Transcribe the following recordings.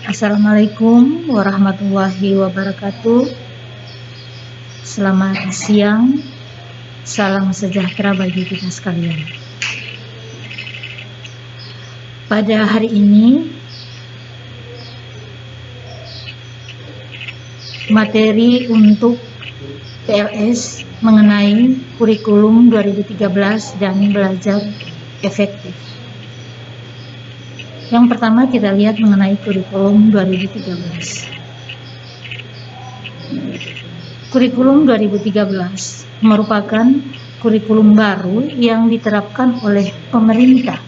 Assalamualaikum warahmatullahi wabarakatuh. Selamat siang, salam sejahtera bagi kita sekalian. Pada hari ini, materi untuk PLS mengenai kurikulum 2013 dan belajar efektif. Yang pertama kita lihat mengenai kurikulum 2013. Kurikulum 2013 merupakan kurikulum baru yang diterapkan oleh pemerintah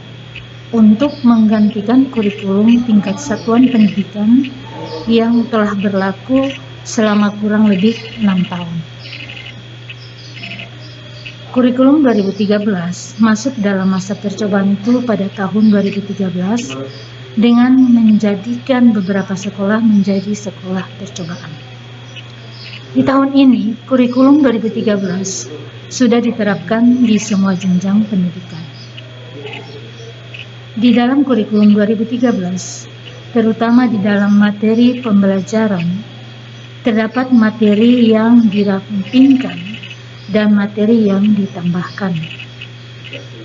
untuk menggantikan kurikulum tingkat satuan pendidikan yang telah berlaku selama kurang lebih 6 tahun. Kurikulum 2013 masuk dalam masa percobaan itu pada tahun 2013 dengan menjadikan beberapa sekolah menjadi sekolah percobaan. Di tahun ini, kurikulum 2013 sudah diterapkan di semua jenjang pendidikan. Di dalam kurikulum 2013, terutama di dalam materi pembelajaran, terdapat materi yang dirampingkan dan materi yang ditambahkan.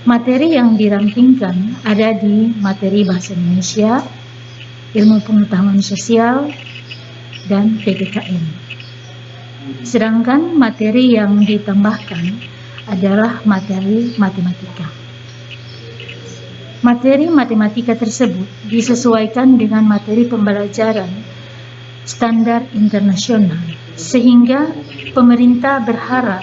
Materi yang dirampingkan ada di materi bahasa Indonesia, ilmu pengetahuan sosial, dan PPKN. Sedangkan materi yang ditambahkan adalah materi matematika. Materi matematika tersebut disesuaikan dengan materi pembelajaran standar internasional, sehingga pemerintah berharap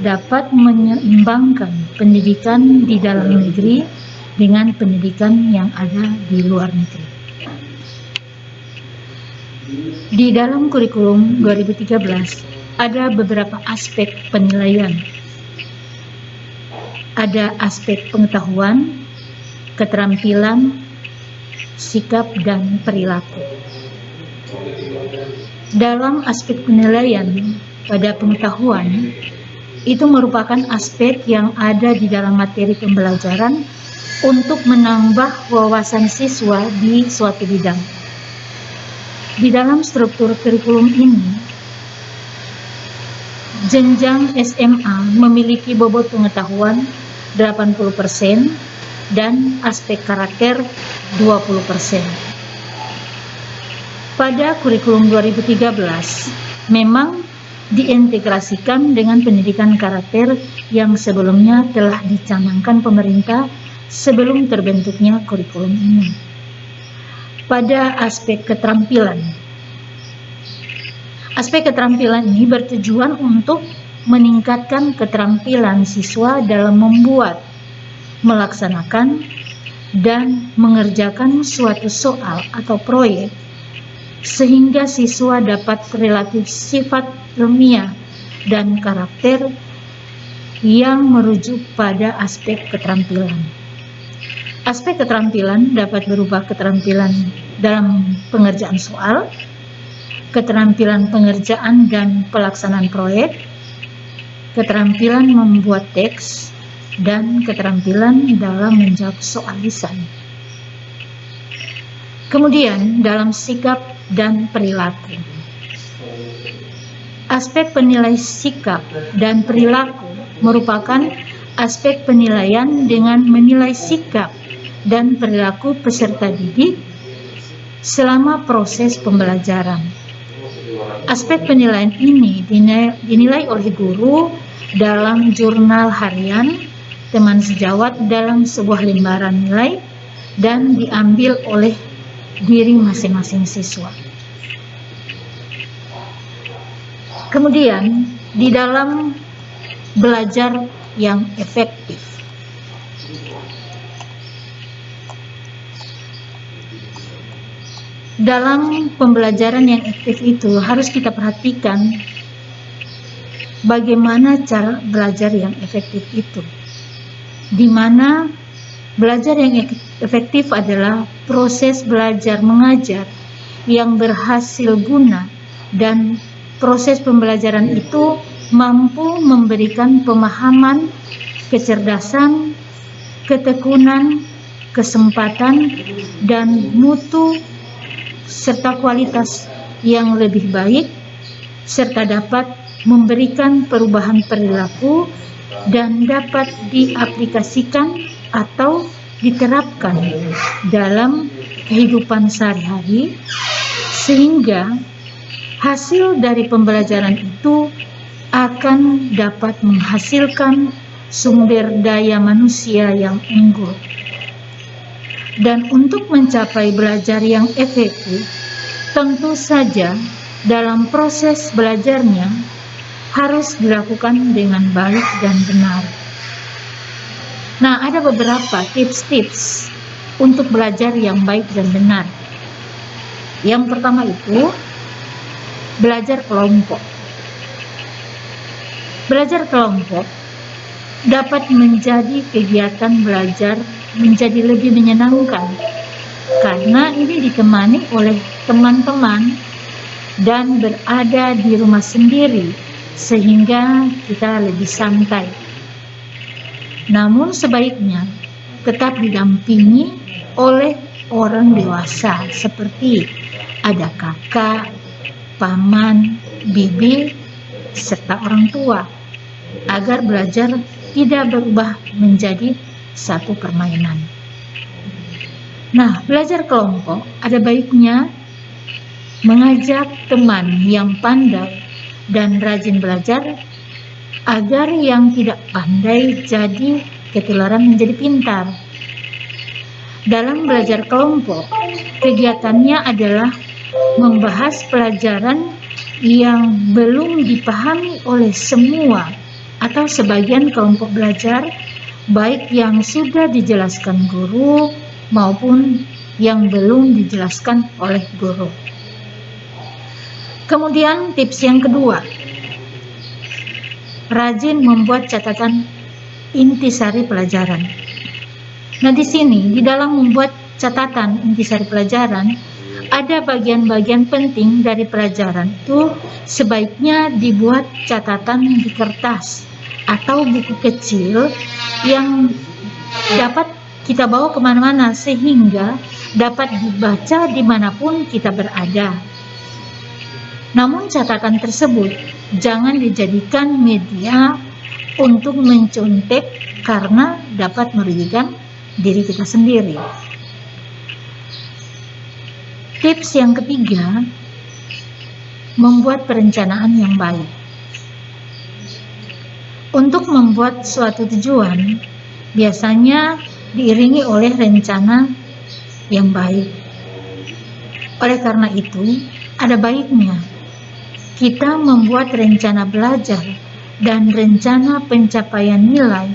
dapat menyeimbangkan pendidikan di dalam negeri dengan pendidikan yang ada di luar negeri. Di dalam kurikulum 2013 ada beberapa aspek penilaian. Ada aspek pengetahuan, keterampilan, sikap, dan perilaku. Dalam aspek penilaian pada pengetahuan, itu merupakan aspek yang ada di dalam materi pembelajaran untuk menambah wawasan siswa di suatu bidang. Di dalam struktur kurikulum ini, jenjang SMA memiliki bobot pengetahuan 80% dan aspek karakter 20%. Pada kurikulum 2013, memang diintegrasikan dengan pendidikan karakter yang sebelumnya telah dicanangkan pemerintah sebelum terbentuknya kurikulum ini. Pada aspek keterampilan ini bertujuan untuk meningkatkan keterampilan siswa dalam membuat, melaksanakan, dan mengerjakan suatu soal atau proyek, sehingga siswa dapat relatif sifat ilmiah dan karakter yang merujuk pada aspek keterampilan. Aspek keterampilan dapat berupa keterampilan dalam pengerjaan soal, keterampilan pengerjaan dan pelaksanaan proyek, keterampilan membuat teks, dan keterampilan dalam menjawab soal lisan. Kemudian dalam sikap dan perilaku. Aspek penilai sikap dan perilaku merupakan aspek penilaian dengan menilai sikap dan perilaku peserta didik selama proses pembelajaran. Aspek penilaian ini dinilai oleh guru dalam jurnal harian, teman sejawat dalam sebuah lembaran nilai, dan diambil oleh diri masing-masing siswa. Kemudian di dalam belajar yang efektif, dalam pembelajaran yang efektif itu harus kita perhatikan bagaimana cara belajar yang efektif itu, di mana belajar yang efektif adalah proses belajar mengajar yang berhasil guna, dan proses pembelajaran itu mampu memberikan pemahaman, kecerdasan, ketekunan, kesempatan, dan mutu serta kualitas yang lebih baik, serta dapat memberikan perubahan perilaku dan dapat diaplikasikan atau diterapkan dalam kehidupan sehari-hari, sehingga hasil dari pembelajaran itu akan dapat menghasilkan sumber daya manusia yang unggul. Dan untuk mencapai belajar yang efektif, tentu saja dalam proses belajarnya harus dilakukan dengan baik dan benar. Nah, ada beberapa tips-tips untuk belajar yang baik dan benar. Yang pertama itu, belajar kelompok. Belajar kelompok dapat menjadi kegiatan belajar menjadi lebih menyenangkan, karena ini ditemani oleh teman-teman dan berada di rumah sendiri, sehingga kita lebih santai. Namun sebaiknya tetap didampingi oleh orang dewasa seperti ada kakak, paman, bibi, serta orang tua, agar belajar tidak berubah menjadi satu permainan. Nah, belajar kelompok ada baiknya mengajak teman yang pandai dan rajin belajar, agar yang tidak pandai jadi ketularan menjadi pintar. Dalam belajar kelompok, kegiatannya adalah membahas pelajaran yang belum dipahami oleh semua atau sebagian kelompok belajar, baik yang sudah dijelaskan guru maupun yang belum dijelaskan oleh guru. Kemudian tips yang kedua, rajin membuat catatan intisari pelajaran. Nah, di sini di dalam membuat catatan intisari pelajaran, ada bagian-bagian penting dari pelajaran itu sebaiknya dibuat catatan di kertas atau buku kecil yang dapat kita bawa kemana-mana, sehingga dapat dibaca dimanapun kita berada. Namun catatan tersebut jangan dijadikan media untuk mencontek, karena dapat merugikan diri kita sendiri. Tips yang ketiga, membuat perencanaan yang baik. Untuk membuat suatu tujuan, biasanya diiringi oleh rencana yang baik. Oleh karena itu, ada baiknya kita membuat rencana belajar dan rencana pencapaian nilai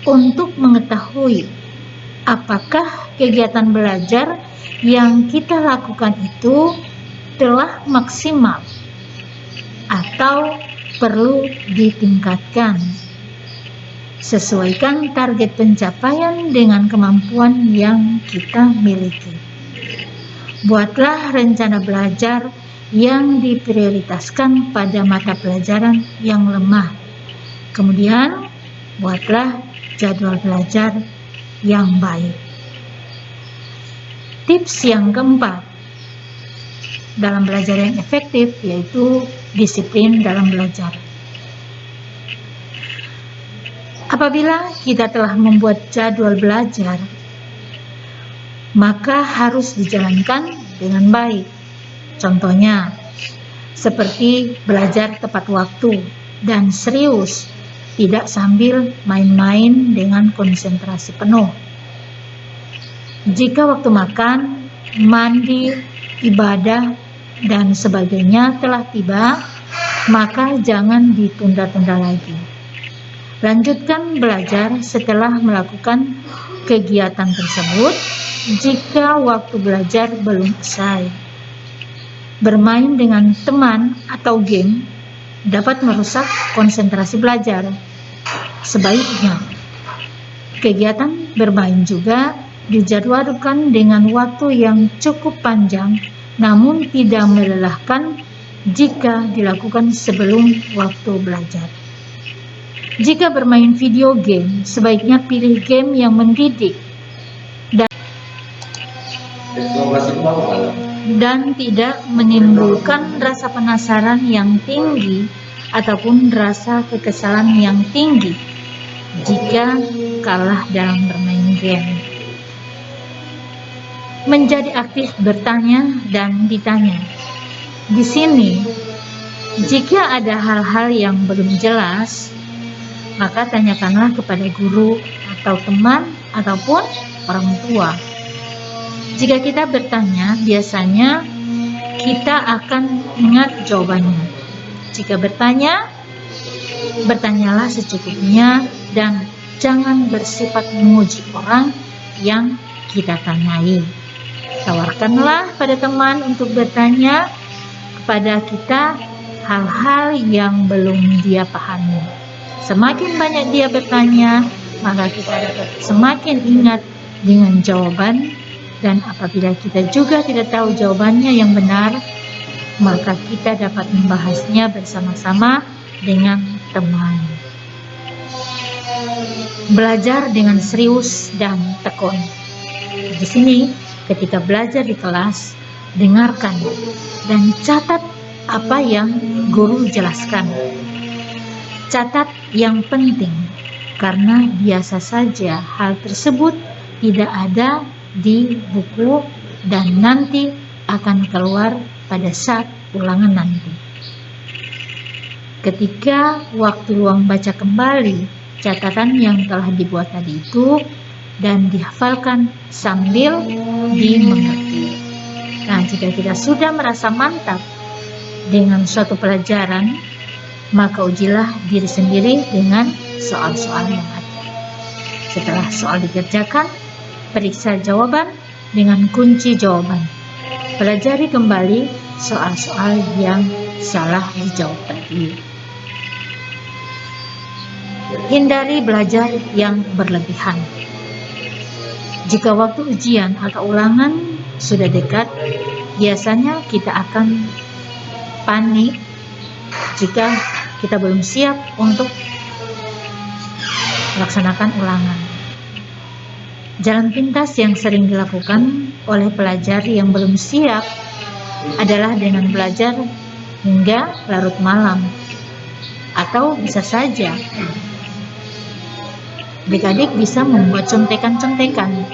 untuk mengetahui apakah kegiatan belajar yang kita lakukan itu telah maksimal atau perlu ditingkatkan. Sesuaikan target pencapaian dengan kemampuan yang kita miliki. Buatlah rencana belajar yang diprioritaskan pada mata pelajaran yang lemah. Kemudian, buatlah jadwal belajar yang baik. Tips yang keempat dalam belajar yang efektif yaitu disiplin dalam belajar. Apabila kita telah membuat jadwal belajar, maka harus dijalankan dengan baik. Contohnya, seperti belajar tepat waktu dan serius, tidak sambil main-main dengan konsentrasi penuh. Jika waktu makan, mandi, ibadah, dan sebagainya telah tiba, maka jangan ditunda-tunda lagi. Lanjutkan belajar setelah melakukan kegiatan tersebut jika waktu belajar belum usai. Bermain dengan teman atau game dapat merusak konsentrasi belajar. Sebaiknya, kegiatan bermain juga dijadwalkan dengan waktu yang cukup panjang, namun tidak melelahkan jika dilakukan sebelum waktu belajar. Jika bermain video game, sebaiknya pilih game yang mendidik dan tidak menimbulkan rasa penasaran yang tinggi ataupun rasa kekesalan yang tinggi jika kalah dalam bermain game. Menjadi aktif bertanya dan ditanya. Di sini, jika ada hal-hal yang belum jelas, maka tanyakanlah kepada guru atau teman ataupun orang tua. Jika kita bertanya, biasanya kita akan ingat jawabannya. Jika bertanya, bertanyalah secukupnya dan jangan bersifat menguji orang yang kita tanyai. Tawarkanlah pada teman untuk bertanya kepada kita hal-hal yang belum dia pahami. Semakin banyak dia bertanya, maka kita dapat semakin ingat dengan jawaban, dan apabila kita juga tidak tahu jawabannya yang benar, maka kita dapat membahasnya bersama-sama dengan teman. Belajar dengan serius dan tekun. Di sini, ketika belajar di kelas, dengarkan dan catat apa yang guru jelaskan. Catat yang penting, karena biasa saja hal tersebut tidak ada di buku dan nanti akan keluar pada saat ulangan nanti. Ketika waktu luang baca kembali catatan yang telah dibuat tadi itu dan dihafalkan sambil dimengerti. Nah, jika kita sudah merasa mantap dengan suatu pelajaran, maka ujilah diri sendiri dengan soal-soal yang ada. Setelah soal dikerjakan, periksa jawaban dengan kunci jawaban. Pelajari kembali soal-soal yang salah dijawab tadi. Hindari belajar yang berlebihan. Jika waktu ujian atau ulangan sudah dekat, biasanya kita akan panik jika kita belum siap untuk melaksanakan ulangan. Jalan pintas yang sering dilakukan oleh pelajar yang belum siap adalah dengan belajar hingga larut malam, atau bisa saja adik-adik bisa membuat contekan-contekan.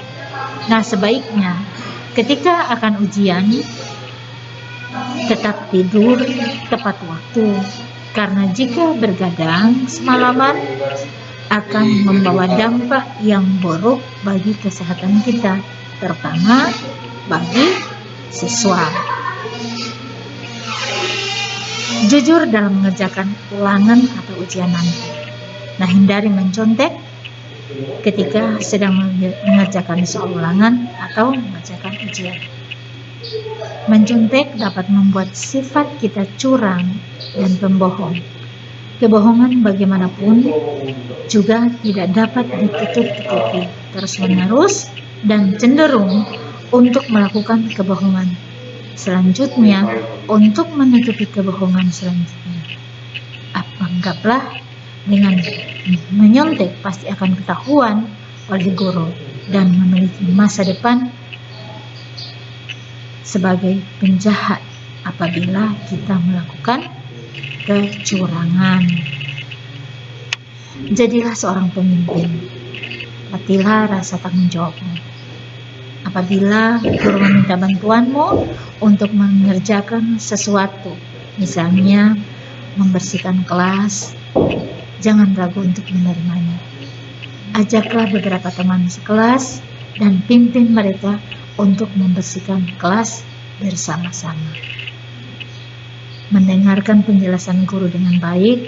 Nah, sebaiknya ketika akan ujian tetap tidur tepat waktu, karena jika bergadang semalaman akan membawa dampak yang buruk bagi kesehatan kita, terutama bagi siswa. Jujur dalam mengerjakan ulangan atau ujian nanti. Nah, hindari mencontek ketika sedang mengerjakan soal ulangan atau mengerjakan ujian. Mencontek dapat membuat sifat kita curang dan pembohong. Kebohongan bagaimanapun juga tidak dapat ditutup-tutupi terus-menerus dan cenderung untuk melakukan kebohongan selanjutnya untuk menutupi kebohongan selanjutnya. Anggaplah dengan menyontek pasti akan ketahuan oleh guru dan memiliki masa depan sebagai penjahat apabila kita melakukan kecurangan. Jadilah seorang pemimpin. Latihlah rasa tanggung jawabmu. Apabila guru meminta bantuanmu untuk mengerjakan sesuatu, misalnya membersihkan kelas, jangan ragu untuk menerimanya. Ajaklah beberapa teman sekelas dan pimpin mereka untuk membersihkan kelas bersama-sama. Mendengarkan penjelasan guru dengan baik,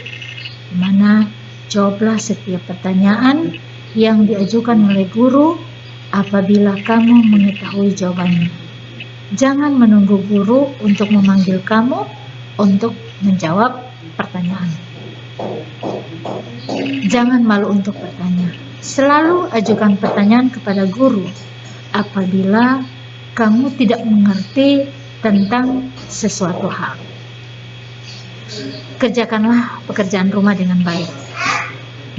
di mana jawablah setiap pertanyaan yang diajukan oleh guru apabila kamu mengetahui jawabannya. Jangan menunggu guru untuk memanggil kamu untuk menjawab pertanyaan. Jangan malu untuk bertanya. Selalu ajukan pertanyaan kepada guru apabila kamu tidak mengerti tentang sesuatu hal. Kerjakanlah pekerjaan rumah dengan baik.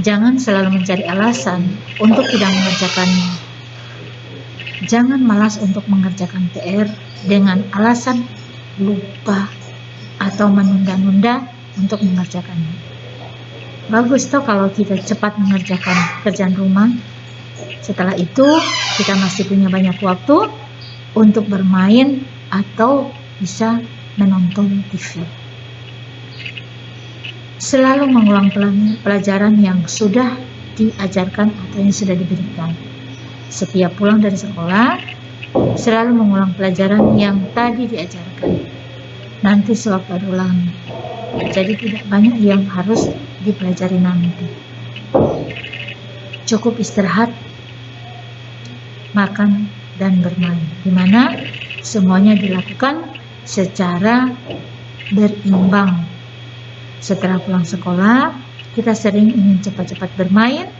Jangan selalu mencari alasan untuk tidak mengerjakannya. Jangan malas untuk mengerjakan PR dengan alasan lupa atau menunda-nunda untuk mengerjakannya. Bagus toh kalau kita cepat mengerjakan kerjaan rumah. Setelah itu kita masih punya banyak waktu untuk bermain atau bisa menonton TV. Selalu mengulang pelajaran yang sudah diajarkan atau yang sudah diberikan. Setiap pulang dari sekolah, selalu mengulang pelajaran yang tadi diajarkan. Nanti sewaktu ada ulangan. Jadi tidak banyak yang harus dipelajari nanti. Cukup istirahat, makan, dan bermain, di mana semuanya dilakukan secara berimbang. Setelah pulang sekolah, kita sering ingin cepat-cepat bermain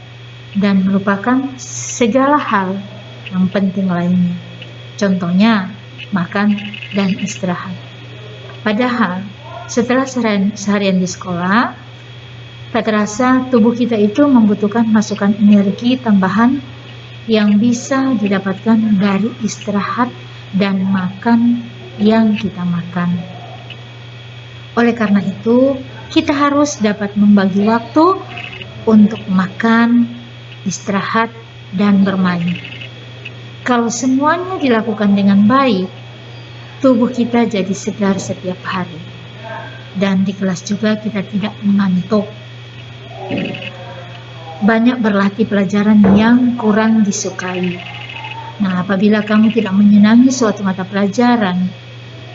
dan melupakan segala hal yang penting lainnya. Contohnya, makan dan istirahat. Padahal, setelah seharian di sekolah, tak terasa tubuh kita itu membutuhkan masukan energi tambahan yang bisa didapatkan dari istirahat dan makan yang kita makan. Oleh karena itu, kita harus dapat membagi waktu untuk makan, istirahat, dan bermain. Kalau semuanya dilakukan dengan baik, tubuh kita jadi segar setiap hari. Dan di kelas juga kita tidak mengantuk. Banyak berlatih pelajaran yang kurang disukai. Nah, apabila kamu tidak menyenangi suatu mata pelajaran,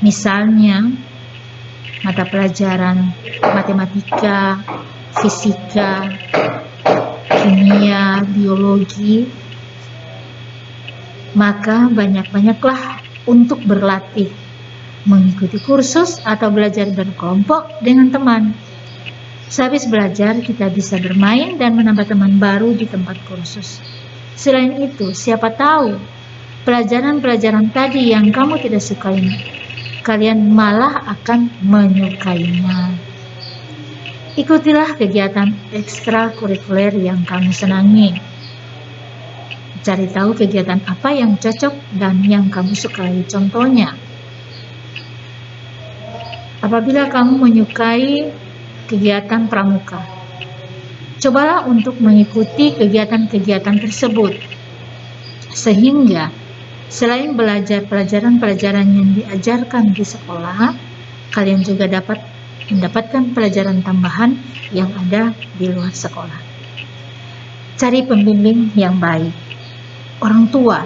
misalnya mata pelajaran matematika, fisika, kimia, biologi, maka banyak-banyaklah untuk berlatih, mengikuti kursus atau belajar berkelompok dengan teman. Sehabis belajar, kita bisa bermain dan menambah teman baru di tempat kursus. Selain itu, siapa tahu pelajaran-pelajaran tadi yang kamu tidak sukai, kalian malah akan menyukainya. Ikutilah kegiatan ekstrakurikuler yang kamu senangi. Cari tahu kegiatan apa yang cocok dan yang kamu sukai. Contohnya, apabila kamu menyukai kegiatan pramuka, cobalah untuk mengikuti kegiatan-kegiatan tersebut, sehingga selain belajar pelajaran-pelajaran yang diajarkan di sekolah, kalian juga dapat mendapatkan pelajaran tambahan yang ada di luar sekolah. Cari pembimbing yang baik. Orang tua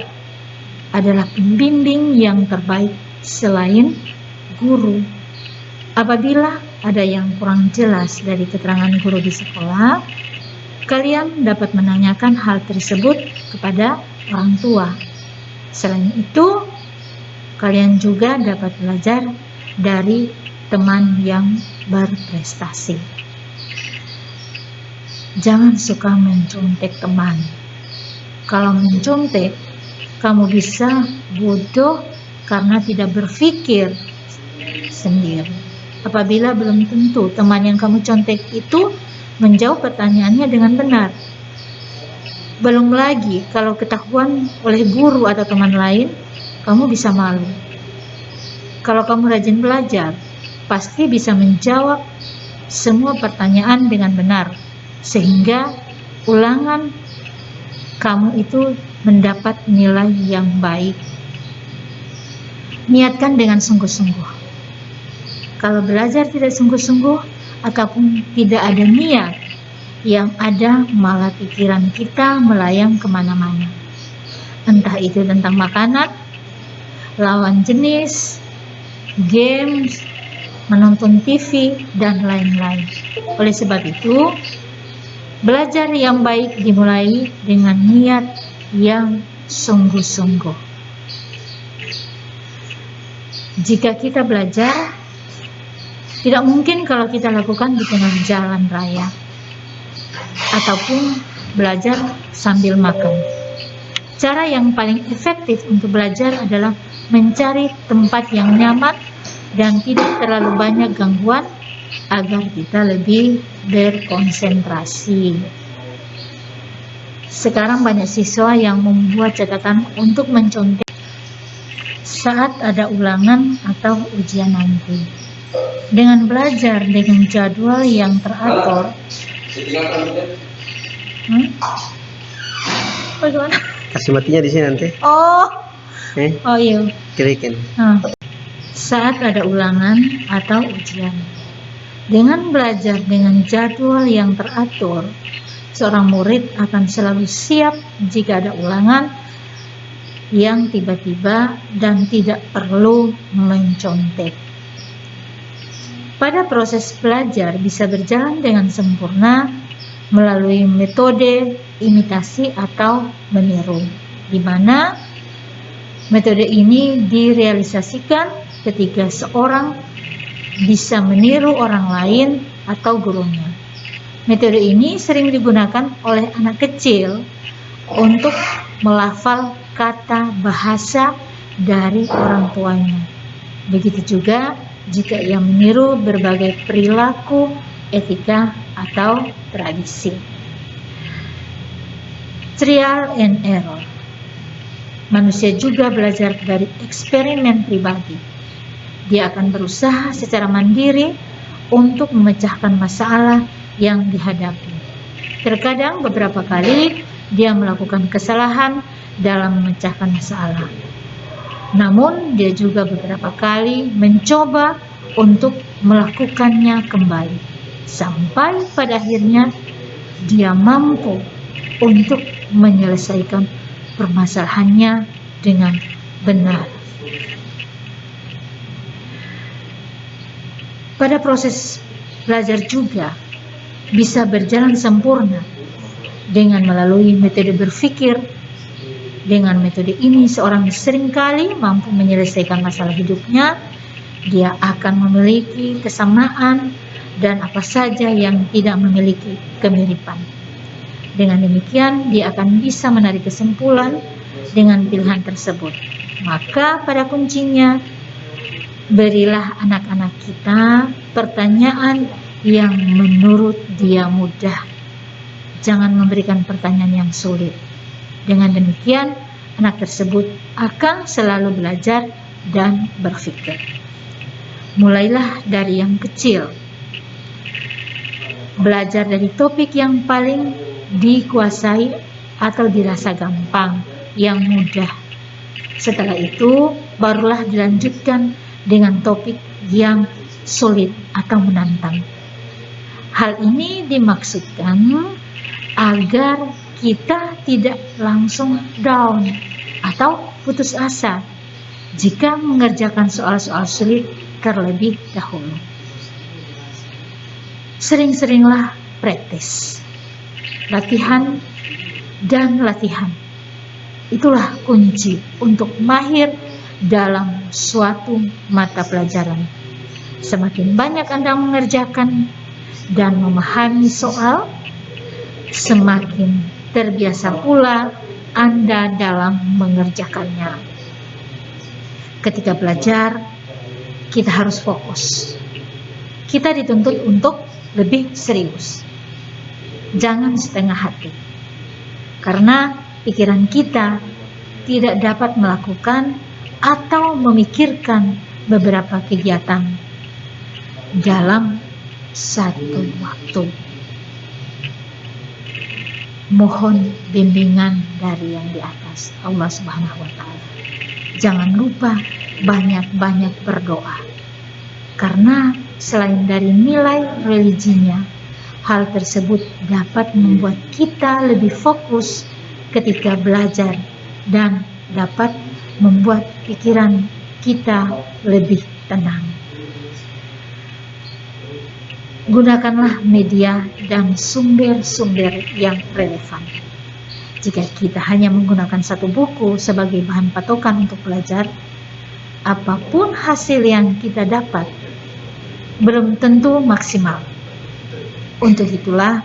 adalah pembimbing yang terbaik selain guru. Apabila ada yang kurang jelas dari keterangan guru di sekolah, kalian dapat menanyakan hal tersebut kepada orang tua. Selain itu, kalian juga dapat belajar dari teman yang berprestasi. Jangan suka mencontek teman. Kalau mencontek, kamu bisa bodoh karena tidak berpikir sendiri. Apabila belum tentu teman yang kamu contek itu menjawab pertanyaannya dengan benar. Belum lagi kalau ketahuan oleh guru atau teman lain, kamu bisa malu. Kalau kamu rajin belajar, pasti bisa menjawab semua pertanyaan dengan benar, sehingga ulangan kamu itu mendapat nilai yang baik. Niatkan dengan sungguh-sungguh. Kalau belajar tidak sungguh-sungguh ataupun tidak ada niat, yang ada malah pikiran kita melayang kemana-mana. Entah itu tentang makanan, lawan jenis, games, menonton TV, dan lain-lain. Oleh sebab itu, belajar yang baik dimulai dengan niat yang sungguh-sungguh. Jika kita belajar, tidak mungkin kalau kita lakukan di tengah jalan raya ataupun belajar sambil makan. Cara yang paling efektif untuk belajar adalah mencari tempat yang nyaman dan tidak terlalu banyak gangguan agar kita lebih berkonsentrasi. Sekarang banyak siswa yang membuat catatan untuk mencontek saat ada ulangan atau ujian nanti. Dengan belajar dengan jadwal yang teratur, bagaimana? Kasih matinya di sini nanti. Oh iya. Kirikin. Saat ada ulangan atau ujian. Dengan belajar dengan jadwal yang teratur, seorang murid akan selalu siap jika ada ulangan yang tiba-tiba dan tidak perlu mencontek. Pada proses belajar bisa berjalan dengan sempurna melalui metode imitasi atau meniru, di mana metode ini direalisasikan ketika seorang bisa meniru orang lain atau gurunya. Metode ini sering digunakan oleh anak kecil untuk melafal kata bahasa dari orang tuanya. Begitu juga jika ia meniru berbagai perilaku, etika, atau tradisi. Trial and error. Manusia juga belajar dari eksperimen pribadi. Dia akan berusaha secara mandiri untuk memecahkan masalah yang dihadapi. Terkadang beberapa kali dia melakukan kesalahan dalam memecahkan masalah. Namun dia juga beberapa kali mencoba untuk melakukannya kembali, sampai pada akhirnya dia mampu untuk menyelesaikan permasalahannya dengan benar. Pada proses belajar juga bisa berjalan sempurna dengan melalui metode berpikir. Dengan metode ini, seorang seringkali mampu menyelesaikan masalah hidupnya. Dia akan memiliki kesamaan dan apa saja yang tidak memiliki kemiripan. Dengan demikian, dia akan bisa menarik kesimpulan dengan pilihan tersebut. Maka pada kuncinya, berilah anak-anak kita pertanyaan yang menurut dia mudah. Jangan memberikan pertanyaan yang sulit. Dengan demikian, anak tersebut akan selalu belajar dan berpikir. Mulailah dari yang kecil. Belajar dari topik yang paling dikuasai atau dirasa gampang, yang mudah. Setelah itu, barulah dilanjutkan dengan topik yang sulit atau menantang. Hal ini dimaksudkan agar kita tidak langsung down atau putus asa jika mengerjakan soal-soal sulit terlebih dahulu. Sering-seringlah praktis, latihan, dan latihan. Itulah kunci untuk mahir dalam suatu mata pelajaran. Semakin banyak Anda mengerjakan dan memahami soal, semakin terbiasa pula Anda dalam mengerjakannya. Ketika belajar, kita harus fokus. Kita dituntut untuk lebih serius. Jangan setengah hati. Karena pikiran kita tidak dapat melakukan atau memikirkan beberapa kegiatan dalam satu waktu. Mohon bimbingan dari yang di atas, Allah Subhanahu wa Ta'ala. Jangan lupa banyak-banyak berdoa, karena selain dari nilai religinya, hal tersebut dapat membuat kita lebih fokus ketika belajar dan dapat membuat pikiran kita lebih tenang. Gunakanlah media dan sumber-sumber yang relevan. Jika kita hanya menggunakan satu buku sebagai bahan patokan untuk belajar, apapun hasil yang kita dapat belum tentu maksimal. Untuk itulah,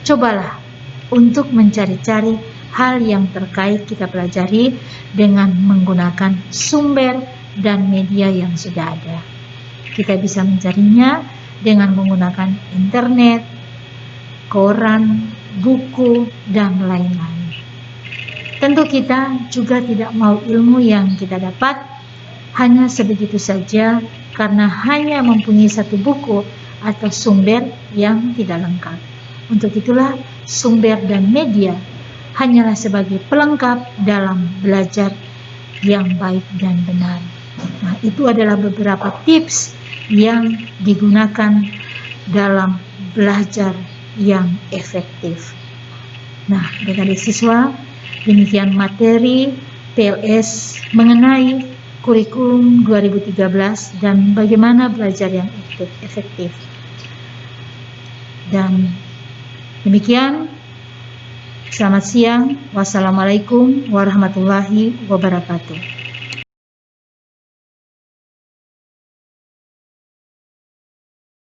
cobalah untuk mencari-cari hal yang terkait kita pelajari dengan menggunakan sumber dan media yang sudah ada. Kita bisa mencarinya dengan menggunakan internet, koran, buku, dan lain-lain. Tentu kita juga tidak mau ilmu yang kita dapat hanya sebegitu saja karena hanya mempunyai satu buku atau sumber yang tidak lengkap. Untuk itulah sumber dan media hanyalah sebagai pelengkap dalam belajar yang baik dan benar. Nah, itu adalah beberapa tips yang digunakan dalam belajar yang efektif. Nah, adik-adik siswa, demikian materi PLS mengenai kurikulum 2013 dan bagaimana belajar yang efektif. Dan demikian, selamat siang. Wassalamualaikum warahmatullahi wabarakatuh.